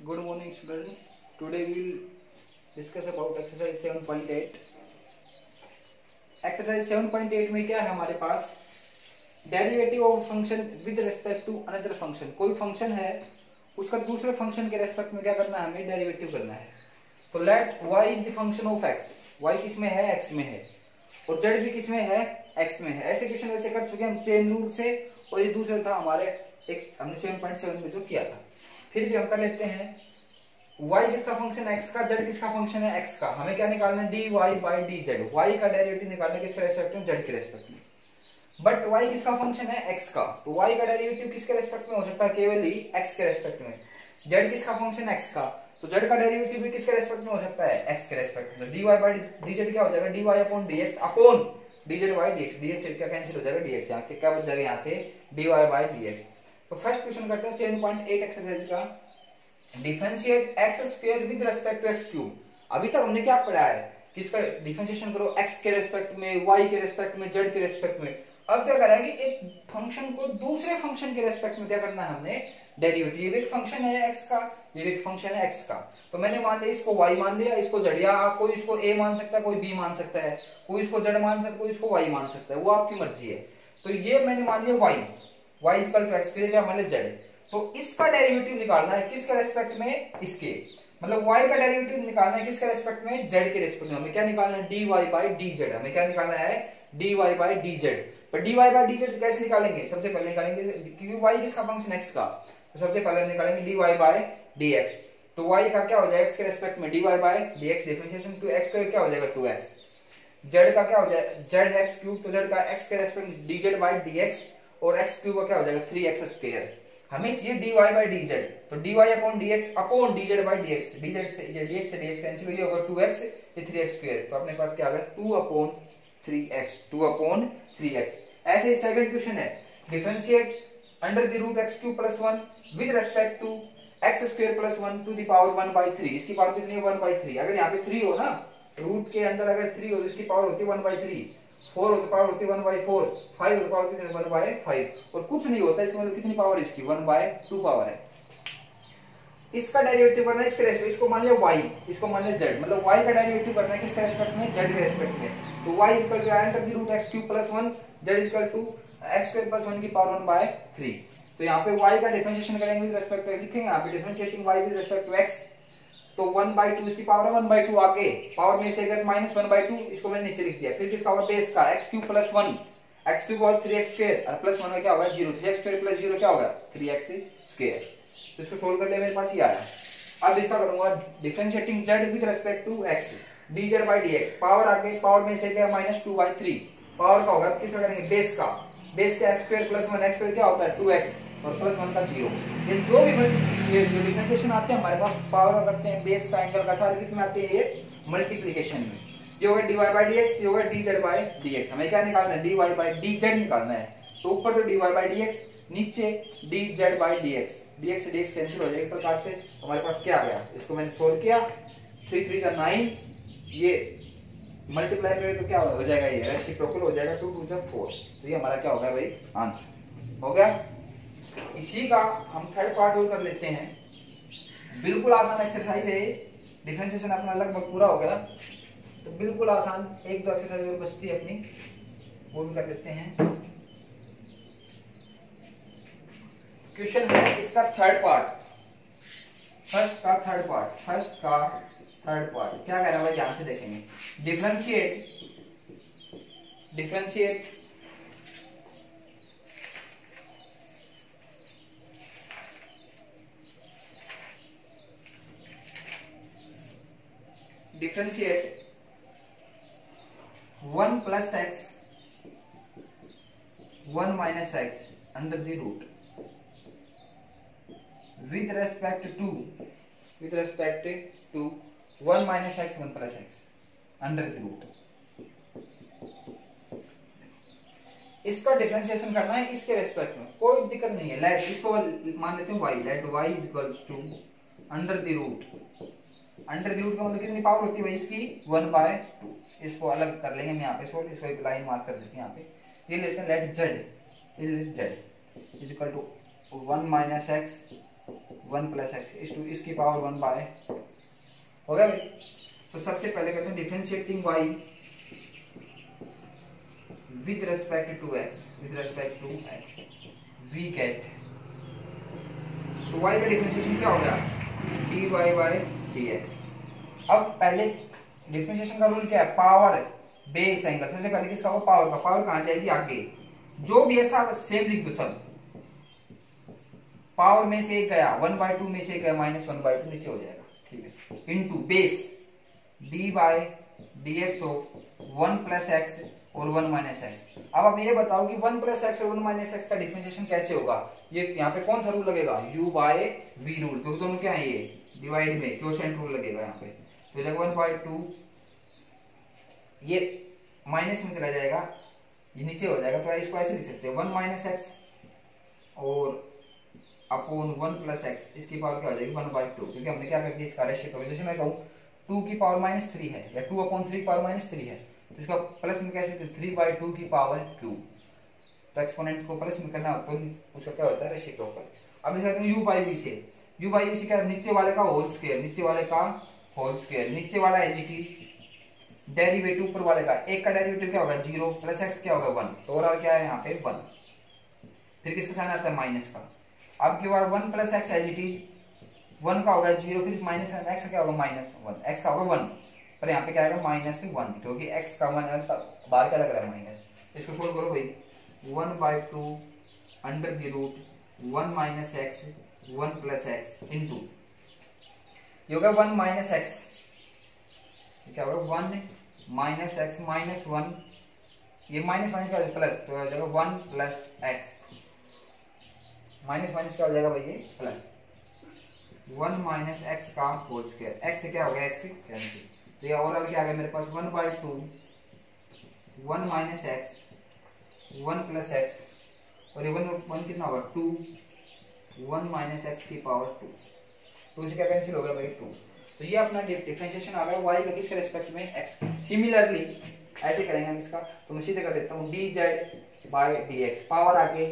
Good morning, students. Today we will discuss about exercise 7.8. Exercise 7.8 में क्या है हमारे पास? Derivative of function with respect to another function. कोई फंक्शन है, उसका दूसरे फंक्शन के रेस्पेक्ट में क्या करना है, हमें डेरिवेटिव करना है. तो let y is the function of x. y किस में है? x में है. और z भी किस में है? x में है. ऐसे क्वेश्चन वैसे कर चुके हम चेन रूल से, और ये दूसरा था हमारे एक हमने 7.7 में जो किया था. फिर भी हम कर लेते हैं. y किसका फंक्शन है? x का. z किसका फंक्शन है? x का. हमें क्या निकालना है? dy by dz. y का डेरिवेटिव निकालना है किसके रेस्पेक्ट में? z के रेस्पेक्ट में. बट y किसका फंक्शन है? x का. तो y का डेरिवेटिव किसके रेस्पेक्ट में हो सकता है? केवल ही x के रेस्पेक्ट में. z किसका फंक्शन है? x का. तो z का डेरिवेटिव भी किसके रेस्पेक्ट में हो सकता है? x के रेस्पेक्ट में. dy बाई dz क्या हो जाएगा? dy upon dx upon dz by dx. dx क्या कैंसिल हो जाएगा? dx. यहाँ से क्या बच जाएगा? यहाँ से dy बाई dx. तो फर्स्ट क्वेश्चन करते हैं 7.8 एक्सरसाइज का. Differentiate x square with respect to x cube. अभी तक हमने क्या पढ़ा है कि इसका डिफरेंशिएशन करो x के रेस्पेक्ट में, y के रेस्पेक्ट में, z के रेस्पेक्ट में. अब क्या करा है कि एक फंक्शन को दूसरे फंक्शन के रेस्पेक्ट में क्या करना है हमने? डेरिवेटिव. ये एक फंक्शन है x का, ये एक फंक्शन है x का. तो मैंने मान लिया इसको y मान लिया, इसको z, या कोई इसको a मान सकता है, कोई b मान सकता है, कोई इसको z मान सकता है, कोई इसको y मान सकता है, वो आपकी मर्जी है. तो ये मैंने मान लिया y इक्वल टू x, फिर क्या मान लिया z. तो इसका डेरिवेटिव निकालना है किसके रेस्पेक्ट में? इसके. मतलब y का डेरिवेटिव निकालना है किसके रेस्पेक्ट में? z के रेस्पेक्ट में. हमें क्या निकालना है? dy by dz. हमें क्या निकालना है? dy by dz. पर dy बाई dz कैसे निकालेंगे? सबसे पहले निकालेंगे क्योंकि y किसका फंक्शन x का, तो सबसे पहले निकालेंगे dy बाई dx. तो y का क्या हो जाएगा? x के रेस्पेक्ट में dy by dx. Differentiation to x क्या हो जाएगा? 2x. z का क्या हो जाएगा? z है x क्यूब, तो z का x के रेस्पेक्ट में dz बाई dx, और x क्यूब का क्या हो जाएगा? 3x square. हमें चाहिए dy बाई dz. तो dy upon dx upon dz by dx. dz से ये dx से dx कैंसिल हो जाएगा, 2x ये 3x स्क्वायर. तो अपने पास क्या आ गया? 2 अपॉन 3x. 2 upon 3x. ऐसे ही सेकंड क्वेश्चन है. Differentiate under the root x cube plus 1 with respect to x square plus 1 to the power 1 by 3. इसकी पावर कितनी है? 1 बाई 3. अगर यहाँ पे 3 हो ना, रूट के अंदर अगर 3 हो तो इसकी पावर होती है 1 बाई 3. 4 हो तो पावर होती है 1 बाई 4. 5 हो तो पावर कितनी? 1 बाई 5. और कुछ नहीं होता, इसका मतलब कितनी पावर इसकी? 1 बाई 2 पावर है. इसका डेरिवेटिव करना है इसके रेस्पेक्ट. इसको मान लिया y, इसको मान लिया z. मतलब y का डेरिवेटिव करना है किसके रेस्पेक्ट में? z के रेस्पेक्ट में. तो y equal to under the root x cube plus 1, z equal to x square plus 1 की पावर 1 बाई 3. तो यहाँ पे y का डिफरेंशिएशन करेंगे विद रिस्पेक्ट टू, लिखेंगे यहाँ पे differentiating y with respect to x. तो 1 बाई 2 इसकी पावर है 1 बाई 2 आके पावर में से अगर माइनस 1 बाई 2, इसको मैंने नीचे लिख दिया. फिर किसका होगा? बेस का x cube plus 1, x cube और 3x स्क्वायर, और प्लस 1 में क्या होगा? 0. 3x स्क्वायर प्लस 0 क्या होगा? 3x square. तो इसको सोल्व कर लिया, मेरे पास ये आया. अब इसका करूंगा differentiating z with respect to x, dz by dx. Power आके पावर में से क्या? Minus 2 by 3. पावर का होगा किसका करेंगे? बेस का. बेस का x square plus 1, x square क्या होता है? 2x, और प्लस 1 का 0. ये जो भी ये जो डिफरेंशिएशन आते हैं हमारे पास, पावर का करते हैं, बेस का, एंगल का, सारे किसमें आते हैं? ये मल्टीप्लिकेशन में. ये होगा dy बाई dx, ये होगा dz बाई dx. हमें क्या निकालना है? dy बाई dz निकालना है. तो ऊपर तो dy बाई dx, नीचे dz बाई dx. dx से dx कैंसिल हो जाएगा एक प्रकार से. हमारे पास क्या आ गया? इसको मैंने सोल्व किया. 3 3 जा 9. ये मल्टीप्लाई करें तो क्या हो जाएगा? ये रेसिप्रोकल हो जाएगा. 2 2 जा 4. तो ये हमारा क्या होगा भाई? आंसर हो गया. इसी का हम थर्ड पार्ट और कर लेते हैं. बिल्कुल आसान एक्सरसाइज है. डिफरेंशिएशन अपना लगभग पूरा हो गया. तो बिल्कुल आसान 1-2 एक्सरसाइज और बचती है अपनी, वो भी कर लेते हैं. क्वेश्चन है इसका थर्ड पार्ट. फर्स्ट का थर्ड पार्ट क्या कह रहा है भाई? ध्यान से देखेंगे. Differentiate differentiate 1 plus x 1 minus x under the root with respect to 1 minus x 1 plus x under the root. इसका डिफरेंशिएशन करना है इसके रेस्पेक्ट में. कोई दिक्कत नहीं है. लेट इसको मान लेते हैं y. Let y is equals to under the root. Under the root का मतलब कितनी पावर होती है भाई इसकी? 1 बाय 2. इसको अलग कर लेंगे हम यहाँ पे. इसको एक लाइन मार्क कर देते हैं यहाँ पे. ये लेते हैं let z is equal to 1 minus x 1 plus x is to इसकी पावर 1 बाय, हो गया भाई। तो सबसे पहले करते हैं differentiating y with respect to x, we get, तो y का डिफरेंशिएशन क्या हो गया, dy बाय dx। अब पहले डिफरेंशिएशन का रूल क्या है, पावर बेस एंगल, सबसे पहले किसका होगा, पावर का, पावर कहां जाएगी आगे, जो भी ऐसा सेम लिख दो सब, पावर में से एक गया 1/2 में से एक गया -1/2 नीचे हो जाएगा, ठीक है, into base d by dx हो 1 प्लस एक्स और 1 माइनस एक्स। अब आप ये बताओ कि 1 प्लस एक्स और 1 माइनस एक्स का डिफरेंशिएशन कैसे होगा, ये यहाँ पे कौन सा रूल लगेगा, u बाय v रूल, क्योंकि दोनों क्या है ये डिवाइड में क्वोशिएंट रूल लगेगा यहाँ पे, तो जगह 1/2 ये माइनस में चला जाएगा, ये नीचे हो जाएगा, तो इसको ऐसे लिख सकते हैं 1 माइनस एक्स और अपॉन 1 प्लस एक्स, इसकी पावर क्या हो जाएगी 1/2, क्योंकि हमने क्या कर दिया इसका रेशियो कर, जैसे मैं कहूँ 2 की पावर -3 है या 2/3 पावर -3 है, तो इसका प्लस में कैसे 3/2 की पावर 2, तो एक्सपोनेंट को प्लस में करना तो उसका क्या होता है रेशियो के ऊपर। अब लिखते हैं u बाई v से, u बाई v से क्या, नीचे वाले का होल स्क्वायर, नीचे वाले का होल स्क्वायर, नीचे वाला एज इट इज, डेरिवेटिव ऊपर वाले का, एक का डेरिवेटिव क्या होगा 0 प्लस एक्स क्या होगा 1, तो ओवरऑल क्या है यहाँ पे 1, फिर किसका साइन आता है माइनस का। अब की बार 1 plus x as it is, 1 का होगा 0, फिर माइनस एक्स का क्या होगा -1, एक्स का होगा 1, पर यहाँ पे क्या आएगा -1, क्योंकि x का 1 है बाहर क्या लग रहा है माइनस, इसको सोल्व करो भाई, 1/2 under the root 1 minus x 1 plus x into, ये होगा 1 माइनस एक्स, क्या होगा 1 माइनस एक्स -1, ये माइनस माइनस क्या हो जाएगा प्लस, तो हो जाएगा 1 प्लस एक्स, माइनस माइनस क्या हो जाएगा भाई ये प्लस 1 माइनस एक्स का होल स्क्वायर, एक्स से क्या हो गया एक्स कैंसिल, तो ये ओवरऑल क्या आ गया मेरे पास 1/2 1 माइनस एक्स 1 प्लस एक्स, और ये 1 कितना होगा 2 1 माइनस एक्स की पावर 2, तो इसे क्या कैंसिल हो गया भाई 2, तो ये अपना डिफरेंशिएशन आ गया y का किसके रेस्पेक्ट में x। सिमिलरली ऐसे करेंगे हम इसका, तो मैं सीधे कर देता हूँ dz बाय dx, पावर आके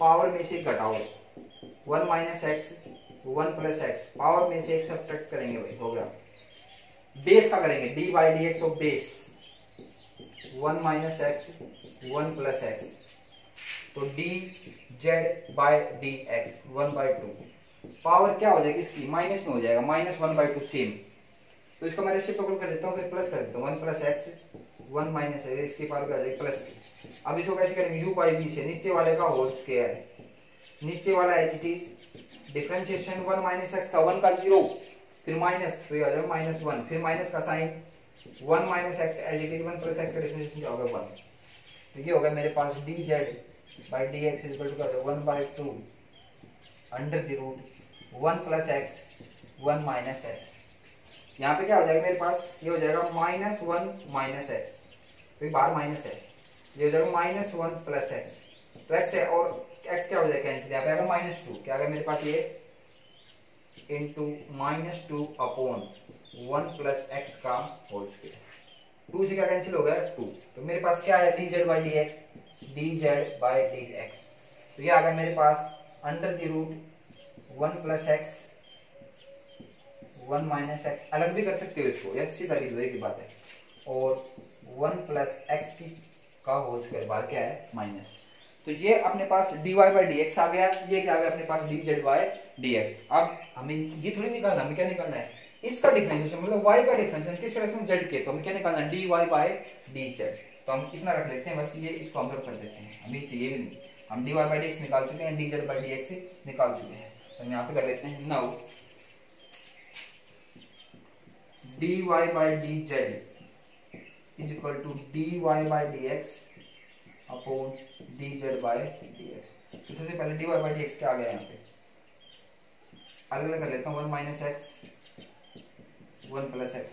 पावर में से घटाओ 1 minus x 1 plus x, power में से एक सब्ट्रैक्ट करेंगे भाई, हो गया, बेस का करेंगे d by dx of base 1 minus x 1 plus x, तो dz बाय dx 1/2, पावर क्या हो जाएगी इसकी माइनस में हो जाएगा -1/2 सेम, तो इसको मैं रेसिप्रोकल कर देता हूँ, फिर प्लस कर देता हूँ 1 प्लस एक्स 1 माइनस एक्स, इसकी पावर क्या हो जाएगी प्लस की। अब इसको कैसे करेंगे u बाई v से, नीचे वाले का होल स्क्वायर, नीचे वाला as it is, differentiation 1 minus x का 1 का 0, फिर माइनस, तो ये आ जाएगा -1, फिर माइनस का sine 1 minus x as it is 1 plus x का डिफरेंशिएशन क्या होगा 1, तो ये होगा मेरे पास dz by dx is equal to 1/2 under the root 1 plus x 1 minus x. यहाँ पे क्या हो जाएगा मेरे पास, ये हो जाएगा -1 माइनस एक्स, तो ये बाहर माइनस है, ये हो जाएगा -1 प्लस एक्स, तो एक्स है और एक्स क्या हो जाएगा कैंसिल, यहाँ पे आएगा -2, क्या आएगा मेरे पास ये इंटू -2 अपॉन 1 प्लस एक्स का होल स्क्वायर, 2 से क्या कैंसिल हो गया 2, तो मेरे पास क्या है dz बाई dx, तो ये आ गया मेरे पास under the root 1 plus x 1 minus x, अलग भी कर सकते हो इसको, या सीधा लिख दो, एक ही बात है, और 1 प्लस एक्स की का होल स्क्वायर, बाहर क्या है माइनस, तो ये अपने पास dy बाई dx आ गया, ये क्या आ गया अपने पास dz बाई dx। अब हमें ये थोड़ी निकालना, हमें क्या निकालना है इसका डिफरेंशिएशन, मतलब y का डिफरेंशिएशन किस रेस्पेक्ट में z के, तो हमें क्या निकालना है dy बाई dz, तो हम कितना रख लेते हैं बस, ये इसको हम लोग कर देते हैं, हमें चाहिए भी नहीं, हम dy बाई dx निकाल चुके हैं, dz बाई dx निकाल चुके हैं, तो हम यहाँ पे कर लेते हैं now dy by dz is equal to dy by dx upon dz by dx। तो सबसे पहले dy बाई dx क्या आ गया यहाँ पे, अलग अलग कर लेता हूँ, 1 minus x 1 plus x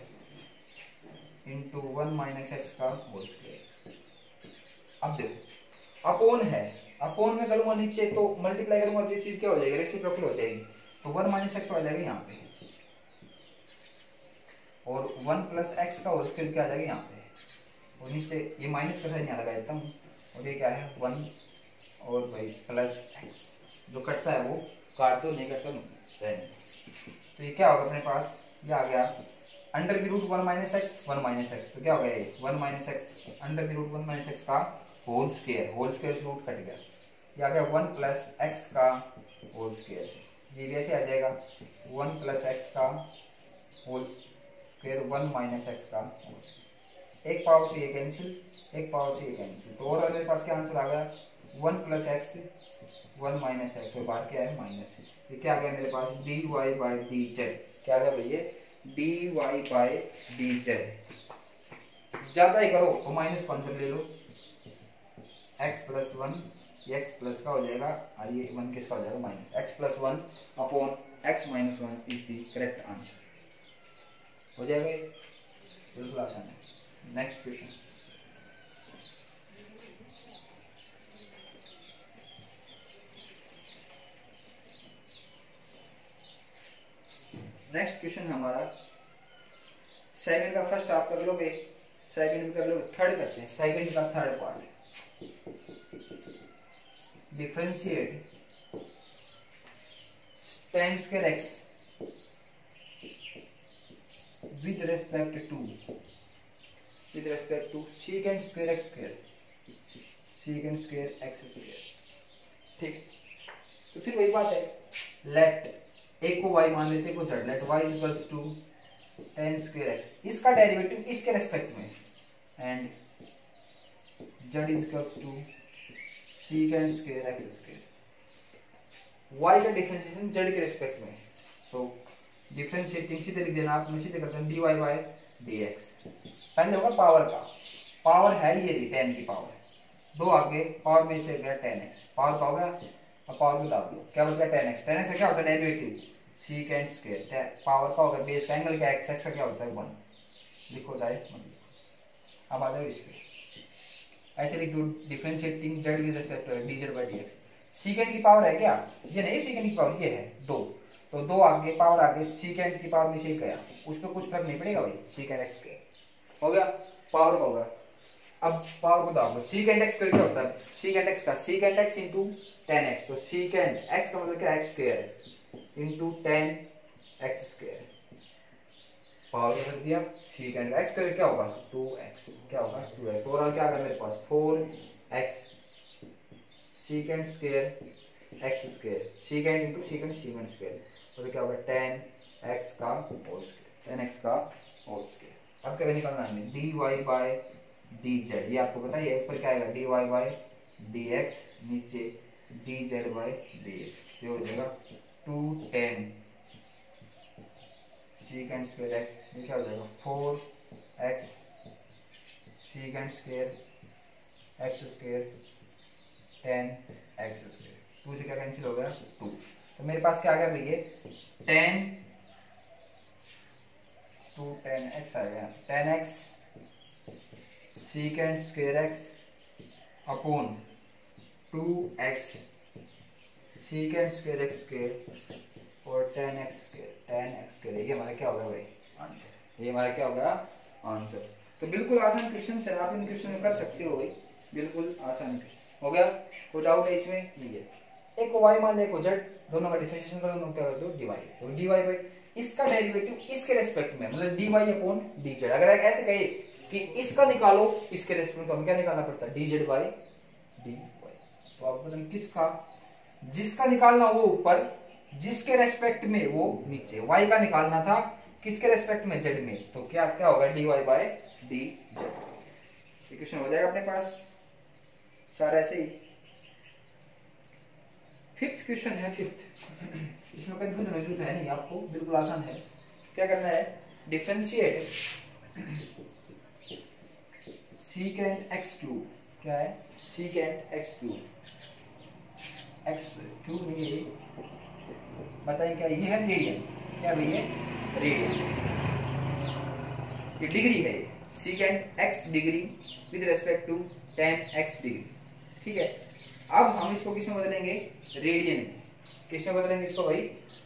into 1 minus x का होल स्क्वायर। अब देखो अपॉन है, अपॉन में करूंगा नीचे तो मल्टीप्लाई करूंगा तो ये चीज क्या हो जाएगी रेसिप्रोकल हो जाएगी, तो 1 माइनस एक्स आ जाएगा यहाँ पे, और 1 प्लस एक्स का होल स्क्वायर क्या आ जाएगा यहाँ पे, और नीचे ये माइनस का साइन यहाँ लगा देता हूँ, और ये क्या है 1 और भाई प्लस एक्स, जो कटता है वो काट दो, नहीं करते रहने। तो ये क्या होगा अपने पास, ये आ गया अंडर की root 1 minus x 1 minus x, तो क्या हो गया ये 1 माइनस एक्स अंडर की रूट 1 माइनस एक्स का होल स्क्वायर से रूट कट गया, ये आ गया 1 प्लस एक्स का होल स्क्वायर, ये भी ऐसे आ जाएगा 1 प्लस एक्स का होल स्क्वायर 1 माइनस एक्स का होल स्क्वायर, एक पावर से ये कैंसिल, एक पावर से ये कैंसिल, तो ओवरऑल मेरे पास क्या आंसर आ गया 1 प्लस एक्स 1 माइनस एक्स, और बाहर क्या है माइनस, ये क्या आ गया मेरे पास dy बाई डी जेड, क्या आ गया भैया dy बाई डी जेड, ज्यादा ही करो तो माइनस को अंदर ले लो, x प्लस 1 ये x प्लस का हो जाएगा और ये 1 किसका हो जाएगा minus, x plus 1 upon x minus 1 is the correct answer, हो जाएगा ये, बिल्कुल आसान है। नेक्स्ट क्वेश्चन, नेक्स्ट क्वेश्चन हमारा सेकंड का फर्स्ट आप कर लोगे, सेकंड कर लोगे, थर्ड करते हैं, सेकंड का third part, differentiate tan square x with respect to secant square x square, secant square x square, ठीक। तो फिर वही बात है, लेट एक को y मान लेते हैं, को z, let y equals to tan square x, इसका डेरिवेटिव इसके रेस्पेक्ट में, and z equals to secant square x square, y का डिफरेंशिएशन z के रेस्पेक्ट में, तो डिफरेंशिएटिंग सीधे लिख देना, आप सीधे करते हैं dy बाय dx, पहले होगा पावर का, पावर है ये रही 10 की पावर, दो आगे पावर में से गया 10x, पावर का होगा, अब पावर को डाल दो, क्या बच गया 10x, 10x का क्या होता है डेरिवेटिव secant स्क्वायर, पावर का होगा बेस का एंगल का x, x का क्या होता है 1, लिखो जाए मतलब, अब आ जाओ इस पे, ऐसे लिख दो differentiating z with respect to dz by dx, secant की पावर है क्या, ये नहीं secant की पावर, ये है 2, तो 2 आगे पावर आगे secant की पावर में से गया, उस पर कुछ फर्क नहीं पड़ेगा भाई, secant x स्क्वायर हो गया, पावर का होगा, अब पावर को दाओ, secant x स्क्वायर क्या होता है, secant x का secant x into tan x, तो secant x का मतलब क्या x square into tan x square, power को कर दिया, secant x स्क्वायर क्या होगा 2x, क्या होगा 2x, तो और क्या आ गया मेरे पास 4x secant square x square, secant into secant square, तो क्या होगा tan x का होल स्क्वायर, tan x का होल स्क्वायर। अब क्या निकालना है हमें dy बाय dz, ये आपको पता है, ऊपर क्या आएगा dy बाय dx, नीचे dz बाय dx, ये हो जाएगा 2 tan secant स्क्वायर x, ये क्या हो जाएगा 4x secant square x square tan x square, 2 से क्या कैंसिल हो गया 2, तो मेरे पास क्या आ गया भैया tan 2 tan x आ गया, tan x secant square x upon 2x secant square x square और tan x स्क्वायर, ये हमारा क्या होगा भाई आंसर, ये हमारा क्या होगा आंसर। तो बिल्कुल आसान क्वेश्चन है, आप इन क्वेश्चन में कर सकते हो भाई, बिल्कुल आसान क्वेश्चन हो गया, कोई डाउट है इसमें नहीं है। एक को y मान ले, एक को z, दोनों का डिफरेंशिएशन कर दो, क्या कर दो डिवाइड, तो dy बाई इसका डेरिवेटिव इसके रेस्पेक्ट में, मतलब dy अपॉन dz, अगर ऐसे कहे कि इसका निकालो इसके रेस्पेक्ट में, तो हमें क्या निकालना पड़ता है dz बाई dy, तो आप बताएं किसका, जिसका निकालना वो ऊपर, जिसके रेस्पेक्ट में वो नीचे, y का निकालना था किसके रेस्पेक्ट में z में, तो क्या क्या होगा dy बाई dz, क्वेश्चन हो जाएगा अपने पास सारा ऐसे ही। फिफ्थ क्वेश्चन है, फिफ्थ, इसमें कंफ्यूजन होने की जरूरत है नहीं आपको, बिल्कुल आसान है। क्या करना है, डिफरेंशिएट secant x क्यूब, क्या है secant x cube, x cube नहीं है, बताइए क्या ये है रेडियन, क्या भैया रेडियन, ये डिग्री है, secant x degree with respect to tan x degree, ठीक है। अब हम इसको किसमें बदलेंगे, रेडियन में, किसमें बदलेंगे इसको भाई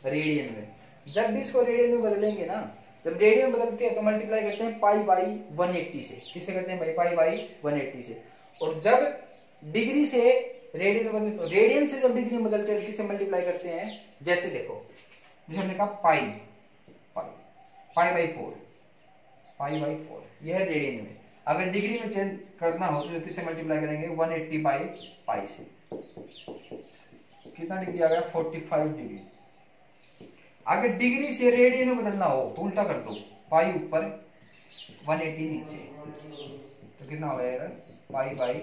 रेडियन में, जब भी इसको रेडियन में बदलेंगे ना, जब रेडियन में बदलते हैं तो मल्टीप्लाई करते हैं पाई बाई 180 से, किससे करते हैं भाई पाई बाई 180 से, और जब डिग्री से रेडियन में बदलते, तो रेडियन से जब डिग्री में बदलते हैं किससे मल्टीप्लाई करते हैं जैसे देखो, जैसे हमने कहा पाई पाई पाई बाई 4, पाई बाई 4 यह है रेडियन में। अगर डिग्री में चेंज करना हो तो किससे मल्टीप्लाई करेंगे, 180 बाई पाई से। कितना डिग्री आ गया, 45 डिग्री। अगर डिग्री से रेडियन में बदलना हो तो उल्टा कर दो, पाई ऊपर 180 नीचे, तो कितना हो जाएगा, पाई बाई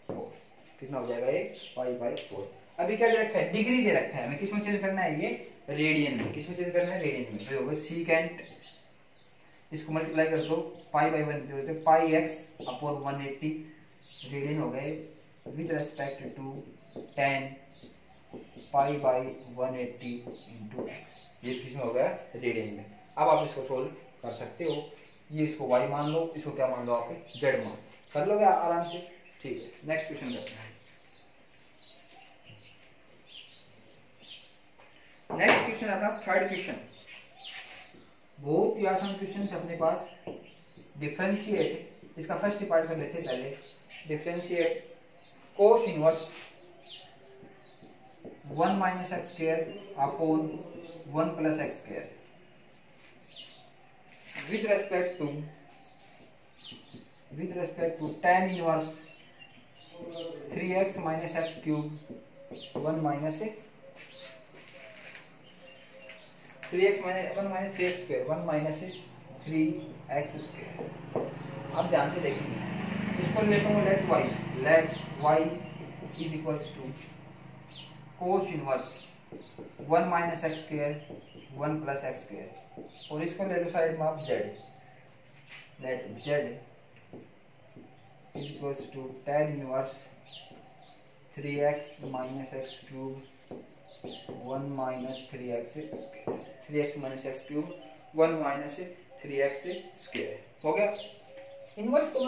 4। कितना हो जाएगा, ये पाई बाई 4। अभी क्या दे रखा है, डिग्री दे रखा है, हमें किसमें चेंज करना है, ये रेडियन में। किसमें चेंज करना है, रेडियन में। तो होगा सीकेंट, इसको मल्टीप्लाई कर दो, pi by 1, pi x upon 180 radian हो गए with respect to tan pi by 180 into x. ये किसमें हो गया, रेडियन में। अब आप इसको सोल्व कर सकते हो। ये इसको y मान लो, इसको क्या मान लो, आप z मान कर लोगे आराम से। ठीक है, नेक्स्ट क्वेश्चन करते हैं। नेक्स्ट क्वेश्चन अपना थर्ड क्वेश्चन, बहुत ही आसान क्वेश्चन है अपने पास। डिफरेंशिएट, इसका फर्स्ट पार्ट कर लेते हैं पहले। Differentiate cos inverse 1 minus x square upon 1 plus x square with respect to tan inverse 3x minus x cube 1 minus 3x minus 1 minus 3x square 1 minus 3x square। अब ध्यान से देखेंगे, इसको लेता हूँ let y is equals to cos inverse 1 minus x square 1 plus x square, और इसको ले लो साइड में आप z, let z is equals to tan inverse 3x minus x cube 1 minus 3x square, 3x minus x cube 1 minus 3x square। हो गया। Inverse को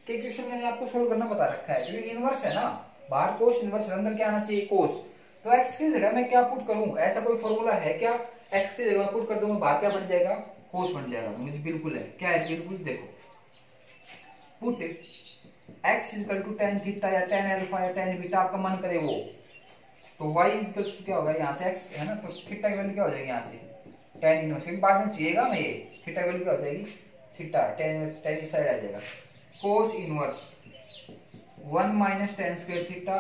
के question मैंने आपको सोल्व करना बता रखा है, क्योंकि इनवर्स है ना, बाहर कोस इनवर्स, अंदर क्या आना चाहिए, कोस। तो x की जगह मैं क्या पुट करूं, ऐसा कोई फॉर्मूला है क्या, x की जगह पुट कर दूंगा, बाहर क्या बन जाएगा, कोस बन जाएगा। मुझे बिल्कुल है, क्या है, बिल्कुल देखो, put x equal to tan theta या tan अल्फा या tan बीटा, आपका मन करे वो। तो y इक्वल टू क्या होगा, यहाँ से x है ना, तो थीटा की वैल्यू क्या हो जाएगी, यहाँ से tan इनवर्स, क्योंकि बाद में चाहिएगा मैं ये, थीटा की वैल्यू क्या हो जाएगी, थीटा, tan इस साइड आ जाएगा, cos inverse 1 minus tan square theta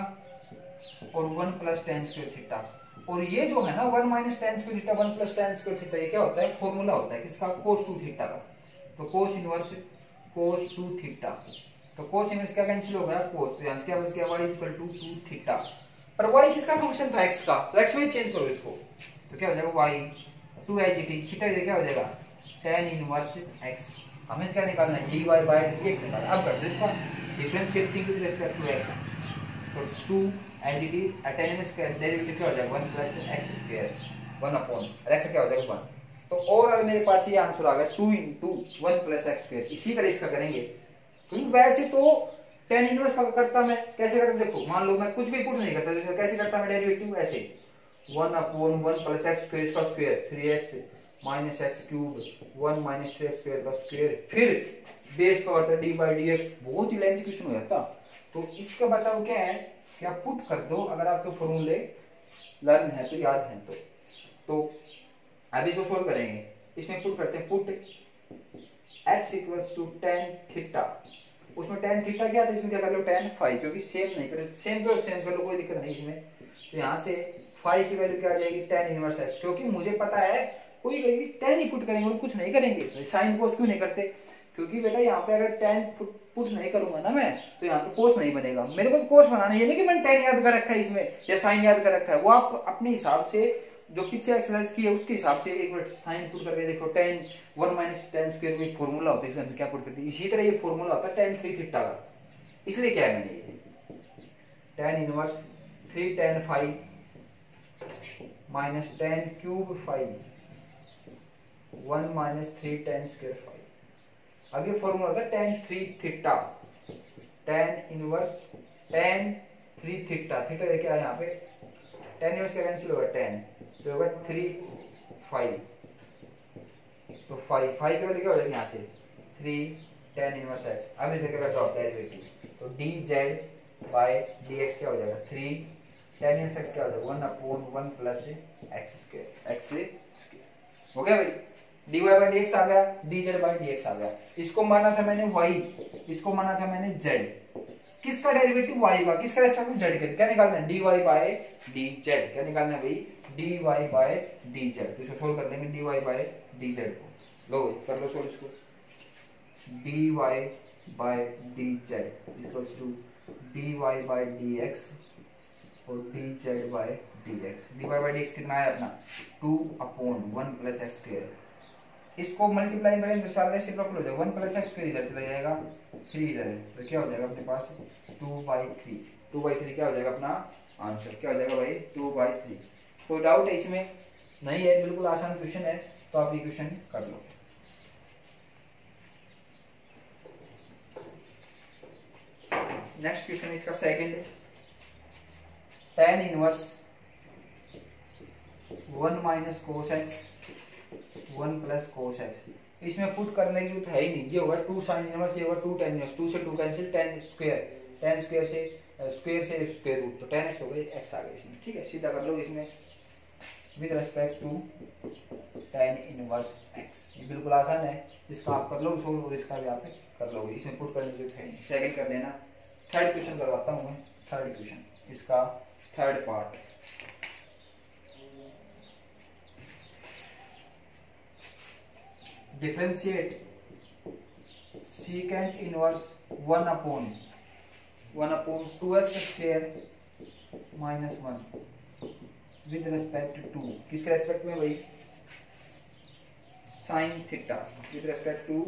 और 1 प्लस tan स्क्वायर थीटा। और ये जो है ना 1 minus tan square theta 1 plus tan square theta, ये क्या होता है, फॉर्मूला होता है किसका, cos 2 थीटा का। तो cos इनवर्स cos 2 थीटा, तो cos इनवर्स क्या कैंसिल हो गया, cos, तो यहाँ से क्या बच गया, y इक्वल टू 2 थीटा। पर y किसका फंक्शन था, x का, तो x में चेंज करो इसको, तो क्या हो जाएगा, y 2 as it is, theta क्या हो जाएगा, tan इनवर्स x। हमें क्या निकालना है, dy बाय dx निकालना। अब कर दो इसका differentiating with respect to x, तो 2 as it is, tan inverse का डेरिवेटिव क्या हो जाएगा, 1 plus x square 1 upon x क्या हो जाएगा 1। तो ओवरऑल मेरे पास ये आंसर आ गया 2 into 1 प्लस x स्क्वायर। इसी तरह इसका करेंगे, क्योंकि वैसे तो tan इनवर्स का करता मैं कैसे करता, देखो मान लो मैं कुछ भी पुट नहीं करता, जैसे कैसे करता मैं डेरिवेटिव, ऐसे 1 अपॉन 1 प्लस x स्क्वायर, इसका square 3x minus x cube 1 minus 3x square का स्क्वायर, फिर बेस का होता है डी बाई डी एक्स। बहुत ही लेंथी क्वेश्चन हो जाता। तो इसका बचाव क्या है कि आप पुट कर दो, अगर आपके फॉर्मूले लर्न है तो याद है तो अभी जो सोल्व करेंगे इसमें पुट करते हैं, put x equals to tan theta, उसमें tan थीटा क्या था, इसमें क्या कर लो tan फाई, क्योंकि सेम नहीं कर, सेम कर लो, कोई दिक्कत नहीं इसमें। तो यहाँ से फाई की वैल्यू क्या आ जाएगी, tan इनवर्स x, क्योंकि मुझे पता है कोई कहेगी tan ही पुट करेंगे और कुछ नहीं करेंगे, तो साइन कोस क्यों नहीं करते, क्योंकि बेटा यहाँ पे अगर tan पुट नहीं करूंगा ना मैं, तो यहाँ पे कोस नहीं बनेगा। मेरे को कोस बनाना है, ये नहीं कि मैंने tan याद कर रखा है इसमें या साइन याद कर रखा है, वो आप अपने हिसाब से जो पीछे एक्सरसाइज की है उसके हिसाब से एक मिनट साइन पुट करके देखो, tan 1 माइनस tan स्क्वायर में फॉर्मूला होता है, इसलिए क्या पुट करते हैं, इसी तरह ये फॉर्मूला होता है tan 3 थीटा का। इसलिए क्या है मैंने ये tan inverse 3 tan phi minus tan cube phi 1 minus 3 tan square phi. अब ये फॉर्मूला होता है tan 3 theta, tan inverse tan 3 theta, theta क्या है यहाँ पे, tan इनवर्स क्या कैंसिल होगा, tan तो होगा 3 फाई, तो फाई की वैल्यू क्या हो जाएगी यहाँ से 3 tan इनवर्स x। अब इसे क्या करता होता है डेरिवेटिव, तो dz बाय dx क्या हो जाएगा 3 tan इनवर्स x क्या हो जाएगा 1/1 प्लस एक्स स्क्वायर हो गया भाई। dy बाई dx आ गया, dz बाई dx आ गया। इसको माना था मैंने y, इसको माना था मैंने z। किसका डेरिवेटिव y का, किसका रेस्पेक्ट में z के, क्या निकालना है dy बाय dz, क्या निकालना है भाई dy बाय dz। तो इसको सोल्व कर देंगे dy बाय dz को, लो कर लो सोल्व इसको। dy by dz equals to dy by dx और dz by dx। dy by dx कितना है अपना 2/1 प्लस एक्स स्क्वायर। इसको मल्टीप्लाई करें तो सारा रेसिप्रोकल हो जाएगा, 1 प्लस एक्स स्क्वायर इधर चला जाएगा, 3 इधर है, तो क्या हो जाएगा अपने पास 2/3। 2/3 क्या हो जाएगा अपना आंसर, क्या हो जाएगा भाई 2/3। कोई डाउट है इसमें? नहीं है, बिल्कुल आसान क्वेश्चन है, तो आप ये क्वेश्चन कर लो। नेक्स्ट क्वेश्चन इसका सेकंड है, tan inverse 1 minus cos x 1 plus cos x. इसमें पुट करने की जरूरत है ही नहीं, ये होगा 2 साइन इनवर्स, ये होगा 2 tan इनवर्स, 2 से 2 कैंसिल, tan स्क्वायर से स्क्वायर रूट, तो tan x हो गई, x आ गई इसमें, ठीक है। सीधा कर लो इसमें with respect to tan inverse x, ये बिल्कुल आसान है, इसका आप कर लो सोल्व और इसका भी आप कर लोगे, इसमें पुट करने की जरूरत है नहीं। सेकंड कर लेना। थर्ड क्वेश्चन करवाता हूँ मैं, थर्ड क्वेश्चन इसका third part. Differentiate secant inverse 1/2x square minus 1 with respect to, किसके रेस्पेक्ट में भाई sine theta, with respect to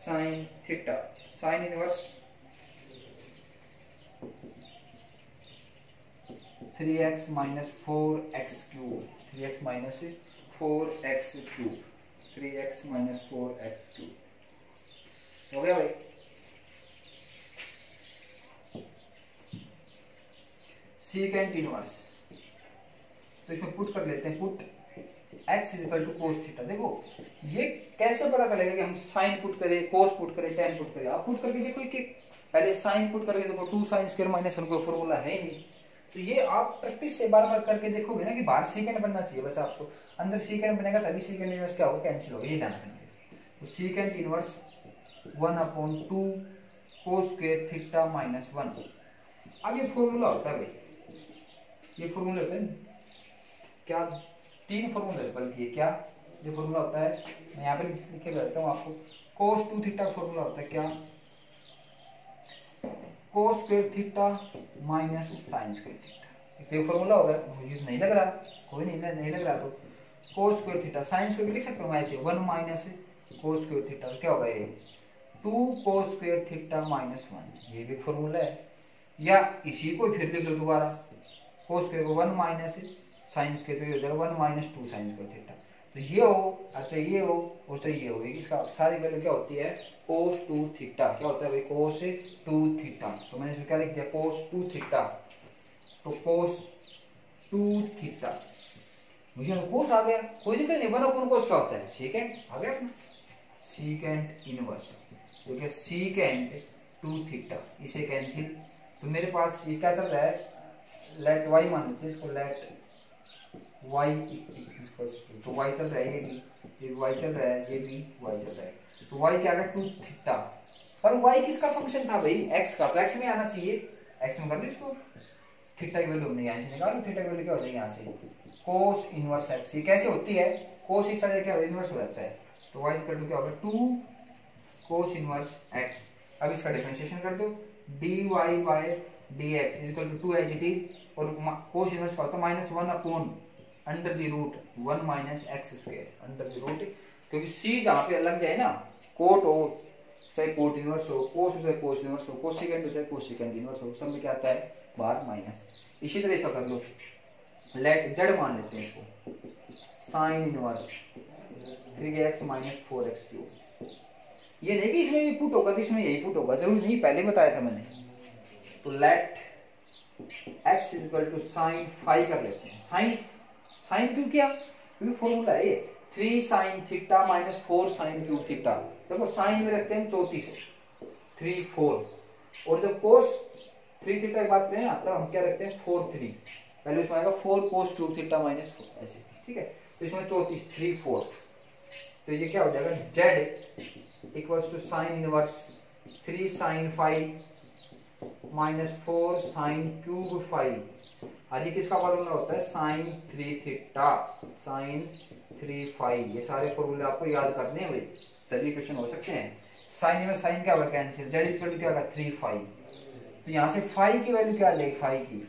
sine theta. Sine inverse 3x minus 4x cube, 3x minus 4x cube, 3x minus 4x cube हो गया भाई। Secant inverse, तो इसमें put कर लेते हैं, put x equal to cos theta. देखो ये कैसे पता चलेगा कि हम साइन पुट करें, कोस पुट करें, टेन पुट करें। आप पुट करके देखो कि पहले साइन पुट करके देखो, 2 साइन स्क्वायर माइनस 1 कोई फॉर्मूला है ही नहीं, तो ये आप प्रैक्टिस से बार बार करके देखोगे ना कि बाहर सीकेंट बनना चाहिए, बस आपको अंदर सीकेंट बनेगा तभी सीकेंट इनवर्स क्या होगा, कैंसिल होगा, ये ध्यान रखना। तो secant inverse 1/2 cos square theta minus 1। अब ये फॉर्मूला होता है भाई, ये फॉर्मूला होता है क्या, 3 फॉर्मूला है बल्कि, ये क्या ये फॉर्मूला होता है, मैं यहाँ पे लिख के करता हूँ आपको। कोस 2 थीटा फॉर्मूला होता है क्या, cos square theta minus sine square theta, ये फॉर्मूला होगा। मुझे नहीं लग रहा, कोई नहीं लग रहा, तो cos square theta sine square लिख सकते हो मैं ऐसे, 1 माइनस कोस स्क्वायर थीटा, क्या होगा ये 2 कोस स्क्वायर थीटा माइनस 1, ये भी फॉर्मूला है। या इसी को फिर लिख लो दोबारा, कोस स्क्वायर को 1 माइनस साइन स्क्वायर हो जाएगा 1 माइनस 2 साइन स्क्वायर थीटा। तो ये हो, अच्छा ये हो और तो ये हो, इसका सारी वैल्यू क्या होती है कोस 2 थीटा, क्या होता है भाई कोस 2 थीटा। तो मैंने इसमें क्या लिख दिया कोस 2 थीटा, तो कोस 2 थीटा, मुझे कोस आ गया, कोई दिक्कत नहीं, 1/2 कोस क्या होता है सीकेंट, आ गया अपना सीकेंट इनवर्स, क्योंकि सीकेंट 2 थीटा, इसे कैंसिल। तो मेरे पास ये क्या चल रहा है, लेट y मान लेते हैं इसको, लेट y इक्वल्स टू, तो y चल रहा है, ये y चल रहा है, ये भी y चल रहा है, तो y क्या आ गया 2 थीटा। पर y किसका फंक्शन था भाई, x का, तो x में आना चाहिए, x में कर लो इसको, थीटा की वैल्यू हमने यहाँ से निकालो, थीटा की वैल्यू क्या हो जाएगी यहाँ से कोस इनवर्स x। ये कैसे होती है, कोस इस साइड क्या इनवर्स हो जाता है, तो y इक्वल टू क्या होगा 2 कोस इनवर्स x। अब इसका डिफरेंशिएशन कर दो, dy by dx equal to 2 as it is, और कोस इनवर्स का होता है -1/√1 minus x square under the root, क्योंकि c जहां पे लग जाए ना, कोट हो चाहे कोट इनवर्स हो, कोस हो चाहे कोस इनवर्स हो, कोसिकेंट हो चाहे कोसिकेंट इनवर्स हो, सब में क्या आता है बाहर माइनस। इसी तरह ऐसा कर लो, लेट z मान लेते हैं इसको, sign inverse 3x minus 4x cube. ये नहीं कि इसमें ये पुट होगा तो इसमें यही पुट होगा, जरूरी नहीं, पहले बताया था मैंने। तो let x equal to sine phi कर लेते हैं, साइन क्यों किया, क्योंकि फॉर्मूला है ये 3 sine theta minus 4 sine cube theta. देखो साइन में रखते हैं 34 3 4, और जब कोस 3 थीटा की बात करें ना तब हम क्या रखते हैं 4 3, पहले उसमें आएगा 4 cos 2 थीटा माइनस 4 ऐसे, ठीक है। तो इसमें 34 3 4, तो ये क्या हो जाएगा z equals to sine inverse 3 sine five minus 4 sine cube five, और ये किसका फॉर्मूला होता है साइन 3 थीटा साइन 3 फाइव। ये सारे फॉर्मूले आपको याद करने हैं भाई, तभी क्वेश्चन हो सकते हैं। साइन इनवर्स साइन क्या होगा कैंसिल, z इक्वल टू क्या होगा 3 फाइव, तो यहाँ से फाइव की वैल्यू क्या आ जाएगी,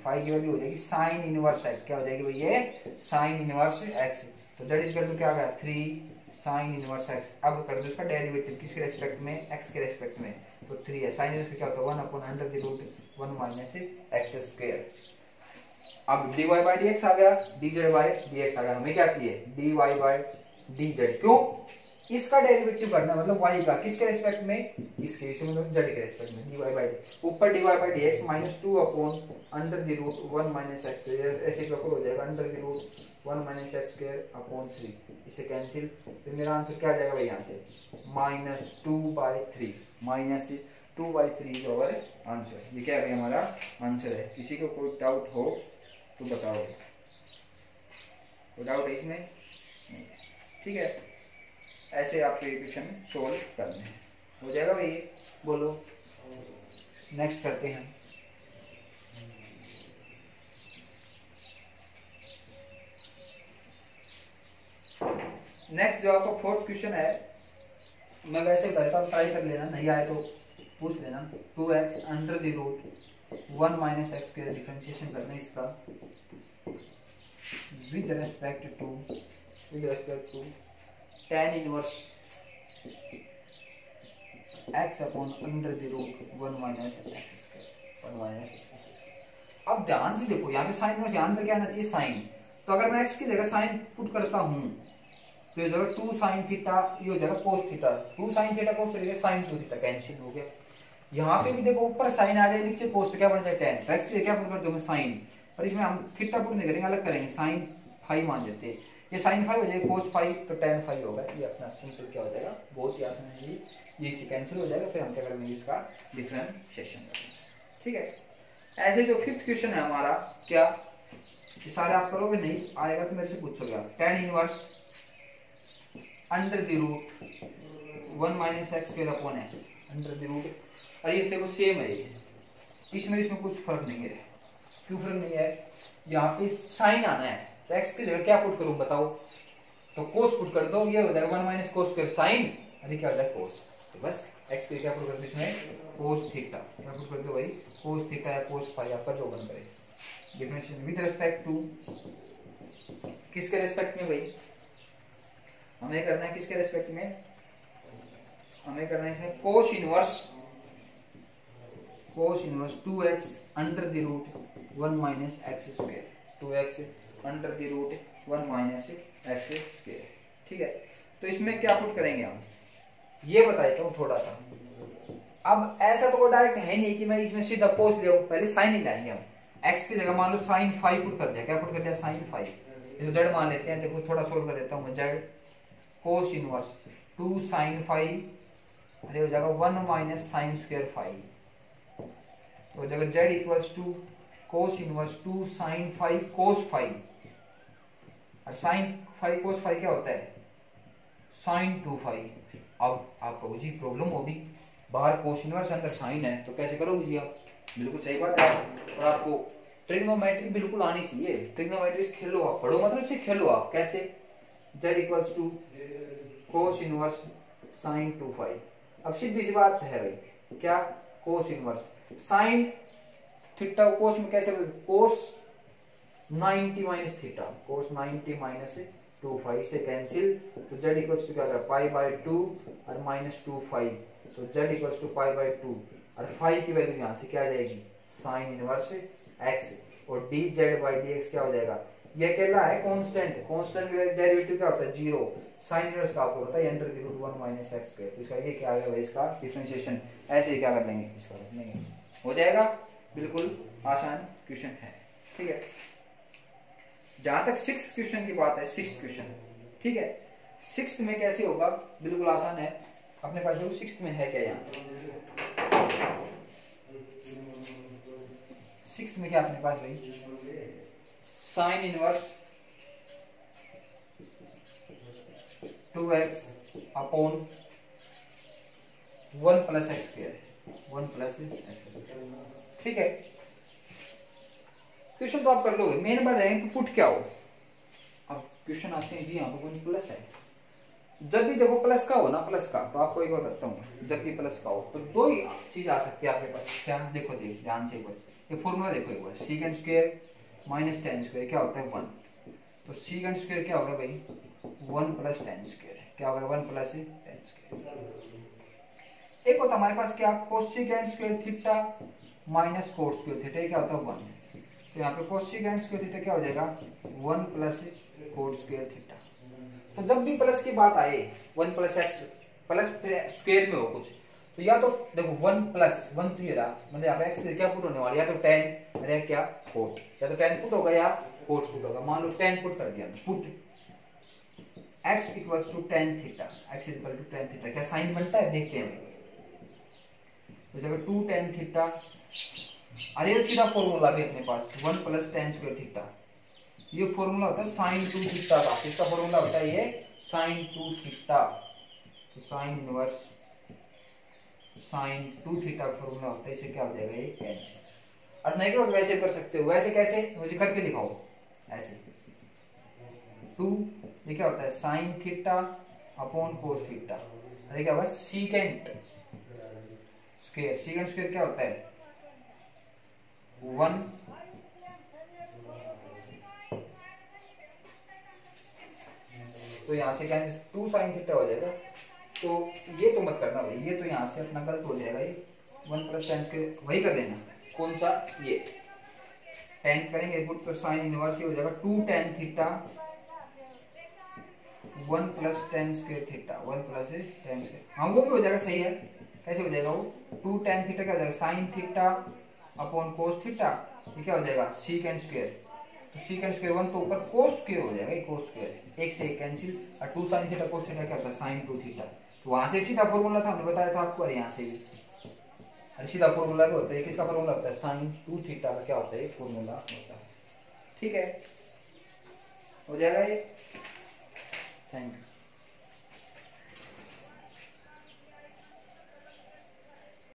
फाइव की वैल्यू हो जाएगी साइन इनवर्स एक्स, क्या हो जाएगी भाई ये साइन इनवर्स एक्स। तो z इक्वल टू क्या आ गया 3 साइन इनवर्स एक्स। अब कर दो इसका डेरिवेटिव किसके रेस्पेक्ट में, एक्स के रेस्पेक्ट में, तो 3 है। साइन इनवर्स क्या होता है 1 upon under the root 1 minus x square. अब dy बाई dx आ गया, dz बाई dx आ गया, हमें क्या चाहिए dy बाई dz। क्यों, इसका डेरिवेटिव करना मतलब y का किसके रेस्पेक्ट में, इसके मतलब z के रेस्पेक्ट में, dy बाई ऊपर dy by dx minus 2 upon under the root 1 minus x square, ऐसे प्रॉपर हो जाएगा under the root 1 minus x square upon 3, इसे कैंसिल। तो मेरा आंसर क्या आ जाएगा भाई यहाँ से माइनस 2 बाई 3, माइनस 2 बाई 3 जो है आंसर। ये क्या है हमारा आंसर है। किसी को कोई डाउट हो तो बताओ, कोई डाउट है इसमें, ठीक है। ऐसे आपको इक्वेशन सोल्व करने हैं, हो जाएगा भाई, बोलो नेक्स्ट करते हैं। नेक्स्ट जो आपका फोर्थ क्वेश्चन है, मैं वैसे करता हूँ, ट्राई कर लेना, नहीं आए तो पूछ लेना। 2x under the root 1 minus x square differentiation करना है इसका with respect to tan inverse x upon under the root 1 minus x square 1 minus. अब ध्यान से देखो यहाँ पे साइन इनवर्स, यहाँ अंदर क्या आना चाहिए साइन, तो अगर मैं x की जगह साइन पुट करता हूँ तो ये जगह 2 साइन थीटा, ये हो जाएगा cos theta, 2 sign theta cos theta sine 2 theta cancel हो गया। यहाँ पे भी देखो ऊपर साइन आ जाए नीचे कोस, तो क्या बन जाए tan, तो x की जगह क्या पुट कर दो मैं साइन, और इसमें हम थीटा पुट नहीं करेंगे, अलग करेंगे, साइन 5 मान देते हैं, ये साइन 5 हो जाएगा कोस 5 तो tan 5 होगा। ये अपना सिंपल क्या हो जाएगा, बहुत ही आसान है ये इससे कैंसिल हो जाएगा। फिर हम क्या करेंगे इसका डिफरेंशिएशन करेंगे, ठीक है। ऐसे जो फिफ्थ क्वेश्चन है हमारा, क्या ये सारे आप करोगे, नहीं आएगा तो मेरे से पूछोगे आप। tan inverse under the root 1 minus x square upon x under the root, अरे ये देखो सेम है, इसमें कुछ फर्क नहीं है। क्यों फर्क नहीं है, यहाँ पे साइन आना है, तो एक्स की जगह क्या पुट करूं बताओ, तो कोस पुट कर दो, ये हो जाएगा 1 माइनस कोस स्क्वायर साइन, अरे क्या हो जाएगा कोस, तो बस एक्स की जगह क्या पुट कर दो इसमें कोस थीटा, क्या पुट कर दो भाई कोस थीटा या कोस फाई, आपका जो बन करे। डिफरेंशिएशन विद रिस्पेक्ट टू, किसके रेस्पेक्ट में भाई, हमें करना है किसके रेस्पेक्ट में, हमें करना है इसमें cos inverse 2x under the root 1 minus x square, 2x under the root 1 minus x square, ठीक है। तो इसमें क्या पुट करेंगे हम, ये बताता हूँ थोड़ा सा। अब ऐसा तो कोई डायरेक्ट है नहीं कि मैं इसमें सीधा कोस ले आऊं, पहले साइन ही लाएंगे हम। x की जगह मान लो साइन 5 पुट कर दिया, क्या पुट कर दिया साइन 5, इसको z मान लेते हैं, देखो थोड़ा सोल्व कर देता हूँ मैं। z कोस इनवर्स 2 साइन 5, अरे हो जाएगा 1 माइनस साइन स्क्वायर 5, तो जगह z equals to cos inverse 2 sine 5 cos 5, और साइन 5 कोस 5 क्या होता है साइन 2 5। अब आपको जी प्रॉब्लम होगी, बाहर कोस इनवर्स अंदर साइन है, तो कैसे करोगे जी आप, बिल्कुल सही बात है। और आपको ट्रिग्नोमेट्री बिल्कुल आनी चाहिए, ट्रिग्नोमेट्री खेलो आप, पढ़ो मतलब इससे खेलो आप, कैसे z equals to cos inverse sine 2 5। अब सीधी सी बात है भाई, क्या cos inverse sine theta cos में कैसे, cos 90 minus theta, cos 90 minus 2 5 से कैंसिल, तो z इक्वल्स टू क्या होगा पाई बाय 2 और माइनस 2 5, तो z equals to pi by 2, और 5 की वैल्यू यहाँ से क्या आ जाएगी साइन इनवर्स x, और dz बाई dx क्या हो जाएगा, ये कहला है कांस्टेंट, कांस्टेंट डेरिवेटिव क्या होता है 0, साइन इनवर्स का आपको पता है under the root 1 minus x square, तो इसका ये क्या आ गया भाई इसका डिफरेंशिएशन। ऐसे ही क्या कर लेंगे इसका नहीं हो जाएगा, बिल्कुल आसान क्वेश्चन है, ठीक है। जहां तक 6th क्वेश्चन की बात है, 6th क्वेश्चन, ठीक है, 6th में कैसे होगा, बिल्कुल आसान है। अपने पास जो 6th में है क्या, यहाँ 6th में क्या अपने पास भाई sine inverse 2x upon 1 plus x square, 1 plus x square. ठीक है, क्वेश्चन तो आप कर लोगे, मेन बात है कि पुट क्या हो। अब क्वेश्चन आते हैं जी, यहाँ पर कोई प्लस है, जब भी देखो प्लस का हो ना, प्लस का, तो आपको एक बार बताता हूँ, जब भी प्लस का हो तो दो ही चीज आ सकती है आपके पास। क्या, देखो देख ध्यान से एक बार, ये फॉर्मूला देखो एक बार, secant square minus tan square क्या होता है 1, तो सीकेंड स्क्वायर क्या होगा भाई 1 प्लस टेन स्क्वायर, क्या होगा 1 प्लस टेन स्क्वायर। एक होता हमारे पास क्या cosecant square theta minus cot square theta, क्या होता है 1, तो यहाँ पे कोसेकेंड स्क्वायर थीटा क्या हो जाएगा 1 प्लस कोट स्क्वायर थीटा। तो जब भी प्लस की बात आए 1 प्लस एक्स प्लस स्क्वायर में हो कुछ, तो या तो देखो 1 प्लस 1 तो ये रहा, मतलब यहाँ पे एक्स क्या पुट होने वाली, या तो 10 अरे क्या कोट, या तो 10 पुट होगा या कोट पुट होगा। मान लो 10 पुट कर दिया, put x equals to tan theta, x equal to tan theta, क्या साइन बनता है देखते हैं। तो जब 2 tan थीटा, अरे सीधा फॉर्मूला भी अपने पास 1 प्लस tan स्क्वायर थीटा, ये फॉर्मूला होता है साइन 2 थीटा का, इसका फॉर्मूला होता है ये साइन 2 थीटा, तो साइन इनवर्स साइन 2 थीटा का फॉर्मूला होता है, इसे क्या हो जाएगा ये कैंसिल। और नहीं तो वैसे कर सकते हो, वैसे कैसे मुझे करके दिखाओ, ऐसे 2 ये क्या होता है sine theta upon cos theta, अरे क्या होगा सीकेंट स्क्वायर, सीकेंट स्क्वायर क्या होता है 1 तो यहाँ से क्या 2 साइन थीटा हो जाएगा। तो ये तो मत करना भाई, ये तो यहाँ से अपना गलत हो जाएगा, ये 1 प्लस टेन स्क्वायर वही कर देना, कौन सा ये 10 करेंगे पुट, तो साइन इनवर्स ये हो जाएगा 2 tan theta 1 plus ten square theta, 1 plus ten square, हाँ वो भी हो जाएगा, सही है। कैसे हो जाएगा वो 2 tan थीटा क्या हो जाएगा sine theta upon cos theta, ये क्या हो जाएगा सीकेंड स्क्वायर, तो सीकेंड स्क्वायर 1 तो ऊपर कोस स्क्वायर हो जाएगा, कोस स्क्वायर एक से एक कैंसिल, और 2 साइन थीटा कोस थीटा क्या होता है साइन 2 थीटा, तो वहां से सीधा फॉर्मूला था, हमने बताया था आपको, और यहाँ से भी अरे सीधा फॉर्मूला भी होता है, किसका फॉर्मूला होता है साइन 2 थीटा का क्या होता है फॉर्मूला होता है। ठीक है, हो जाएगा ये, थैंक यू।